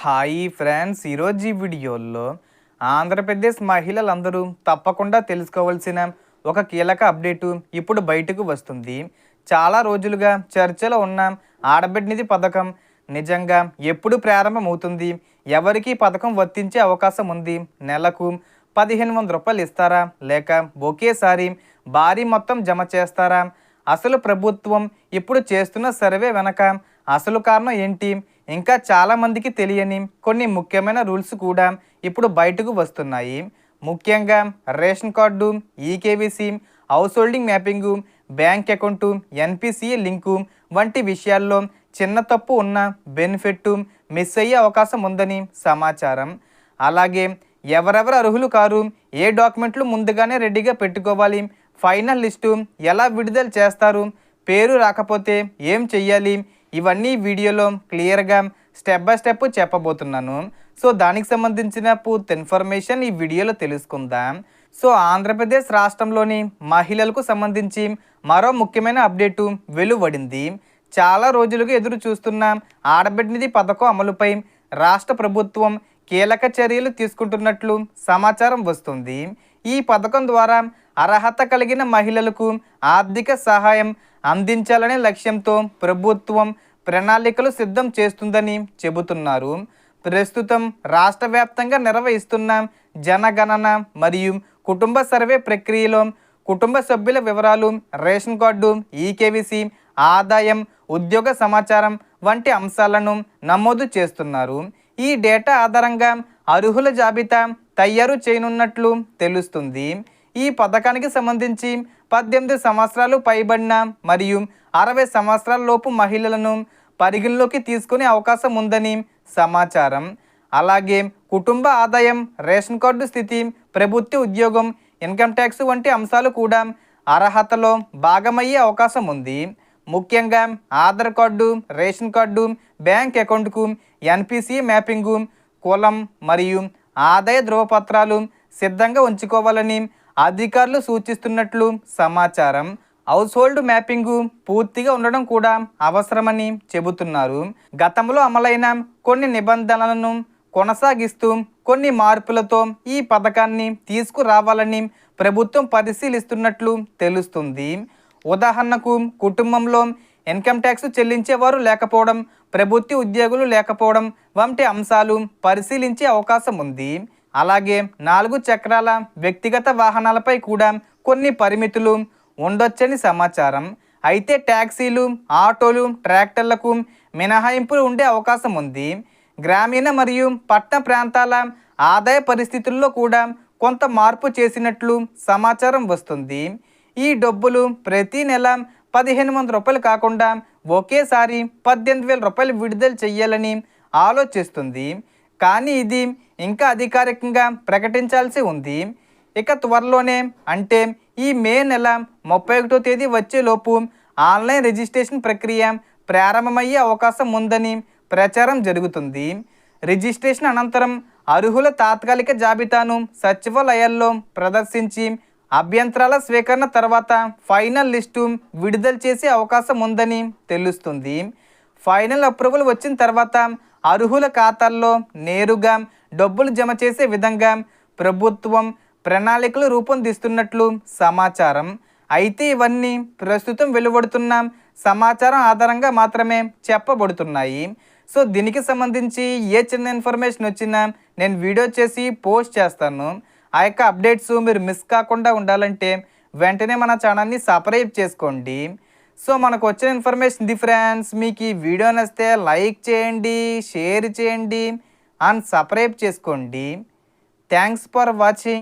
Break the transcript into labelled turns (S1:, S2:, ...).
S1: Hi friends, ఈరోజు ఈ వీడియోలో ఆంధ్రప్రదేశ్ మహిళలందరూ తప్పకుండా తెలుసుకోవాల్సిన ఒక కీలక అప్డేటు ఇప్పుడు బయటకు వస్తుంది. చాలా రోజులుగా చర్చలో ఉన్న ఆడబిడ్డ నిధి పథకం నిజంగా ఎప్పుడు ప్రారంభమవుతుంది, ఎవరికి పథకం వర్తించే అవకాశం ఉంది, నెలకు 1500 రూపాయలు ఇస్తారా లేక ఒకేసారి భారీ మొత్తం జమ చేస్తారా, అసలు ప్రభుత్వం ఇప్పుడు చేస్తున్న సర్వే వెనక అసలు కారణం ఏంటి, ఇంకా చాలామందికి తెలియని కొన్ని ముఖ్యమైన రూల్స్ కూడా ఇప్పుడు బయటకు వస్తున్నాయి. ముఖ్యంగా ration card, eKYC, house holding mapping, bank account, NPCI link వంటి విషయాల్లో చిన్న తప్పు ఉన్న బెనిఫిట్ మిస్ అయ్యే అవకాశం ఉందని సమాచారం. అలాగే ఎవరెవరు అర్హులు కారు, ఏ డాక్యుమెంట్లు ముందుగానే రెడీగా పెట్టుకోవాలి, ఫైనల్ లిస్టు ఎలా విడుదల చేస్తారు, పేరు రాకపోతే ఏం చెయ్యాలి, ఇవన్నీ వీడియోలో క్లియర్గా స్టెప్ బై స్టెప్ చెప్పబోతున్నాను. సో దానికి సంబంధించిన పూర్తి ఇన్ఫర్మేషన్ ఈ వీడియోలో తెలుసుకుందాం. సో ఆంధ్రప్రదేశ్ రాష్ట్రంలోని మహిళలకు సంబంధించి మరో ముఖ్యమైన అప్డేటు వెలువడింది. చాలా రోజులుగా ఎదురు చూస్తున్న ఆడబిడ్డ నిధి పథకం అమలుపై రాష్ట్ర ప్రభుత్వం కీలక చర్యలు తీసుకుంటున్నట్లు సమాచారం వస్తుంది. ఈ పథకం ద్వారా అర్హత కలిగిన మహిళలకు ఆర్థిక సహాయం అందించాలనే లక్ష్యంతో ప్రభుత్వం ప్రణాళికలు సిద్ధం చేస్తుందని చెబుతున్నారు. ప్రస్తుతం రాష్ట్ర వ్యాప్తంగా నిర్వహిస్తున్న జనగణన మరియు కుటుంబ సర్వే ప్రక్రియలో కుటుంబ సభ్యుల వివరాలు, రేషన్ కార్డు, ఈకేవీసీ, ఆదాయం, ఉద్యోగ సమాచారం వంటి అంశాలను నమోదు చేస్తున్నారు. ఈ డేటా ఆధారంగా అర్హుల జాబితా తయారు చేయనున్నట్లు తెలుస్తుంది. ఈ పథకానికి సంబంధించి 18 సంవత్సరాలు పైబడిన మరియు 60 సంవత్సరాల లోపు మహిళలను పరిగణలోకి తీసుకునే అవకాశం ఉందని సమాచారం. అలాగే కుటుంబ ఆదాయం, రేషన్ కార్డు స్థితి, ప్రభుత్వ ఉద్యోగం, ఇన్కమ్ ట్యాక్స్ వంటి అంశాలు కూడా అర్హతలో భాగమయ్యే అవకాశం ఉంది. ముఖ్యంగా Aadhaar card, ration card, bank అకౌంట్కు ఎన్పిసిఏ మ్యాపింగు, కులం మరియు ఆదాయ ధృవపత్రాలు సిద్ధంగా ఉంచుకోవాలని అధికారులు సూచిస్తున్నట్లు సమాచారం. హౌస్ హోల్డ్ మ్యాపింగు పూర్తిగా ఉండడం కూడా అవసరమని చెబుతున్నారు. గతంలో అమలైన కొన్ని నిబంధనలను కొనసాగిస్తూ కొన్ని మార్పులతో ఈ పథకాన్ని తీసుకురావాలని ప్రభుత్వం పరిశీలిస్తున్నట్లు తెలుస్తుంది. ఉదాహరణకు కుటుంబంలో ఇన్కమ్ ట్యాక్స్ చెల్లించేవారు లేకపోవడం, ప్రభుత్వ ఉద్యోగులు లేకపోవడం వంటి అంశాలు పరిశీలించే అవకాశం ఉంది. అలాగే 4 చక్రాల వ్యక్తిగత వాహనాలపై కూడా కొన్ని పరిమితులు ఉండొచ్చని సమాచారం. అయితే ట్యాక్సీలు, ఆటోలు, ట్రాక్టర్లకు మినహాయింపులు ఉండే అవకాశం ఉంది. గ్రామీణ మరియు పట్టణ ప్రాంతాల ఆదాయ పరిస్థితుల్లో కూడా కొంత మార్పు చేసినట్లు సమాచారం వస్తుంది. ఈ డబ్బులు ప్రతి నెల 1500 రూపాయలు కాకుండా ఒకేసారి 18,000 రూపాయలు విడుదల చేయాలని ఆలోచిస్తుంది. కానీ ఇది ఇంకా అధికారికంగా ప్రకటించాల్సి ఉంది. ఇక త్వరలోనే అంటే ఈ మే నెల 31వ తేదీ వచ్చేలోపు ఆన్లైన్ రిజిస్ట్రేషన్ ప్రక్రియ ప్రారంభమయ్యే అవకాశం ఉందని ప్రచారం జరుగుతుంది. రిజిస్ట్రేషన్ అనంతరం అర్హుల తాత్కాలిక జాబితాను సచివాలయాల్లో ప్రదర్శించి అభ్యంతరాల స్వీకరణ తర్వాత ఫైనల్ లిస్టు విడుదల చేసే అవకాశం ఉందని తెలుస్తుంది. ఫైనల్ అప్రూవల్ వచ్చిన తర్వాత అర్హుల ఖాతాల్లో నేరుగా డబ్బులు జమ చేసే విధంగా ప్రభుత్వం ప్రణాళికలు రూపొందిస్తున్నట్లు సమాచారం. అయితే ఇవన్నీ ప్రస్తుతం వెలువడుతున్న సమాచారం ఆధారంగా మాత్రమే చెప్పబడుతున్నాయి. సో దీనికి సంబంధించి ఏ చిన్న ఇన్ఫర్మేషన్ వచ్చినా నేను వీడియో చేసి పోస్ట్ చేస్తాను. ఆ యొక్క అప్డేట్స్ మీరు మిస్ కాకుండా ఉండాలంటే వెంటనే మన ఛానల్ని సబ్స్క్రైబ్ చేసుకోండి. సో మనకు వచ్చిన ఇన్ఫర్మేషన్ ఇది ఫ్రెండ్స్. మీకు ఈ వీడియో నచ్చితే లైక్ చేయండి, షేర్ చేయండి అండ్ సబ్స్క్రైబ్ చేసుకోండి. Thanks for watching.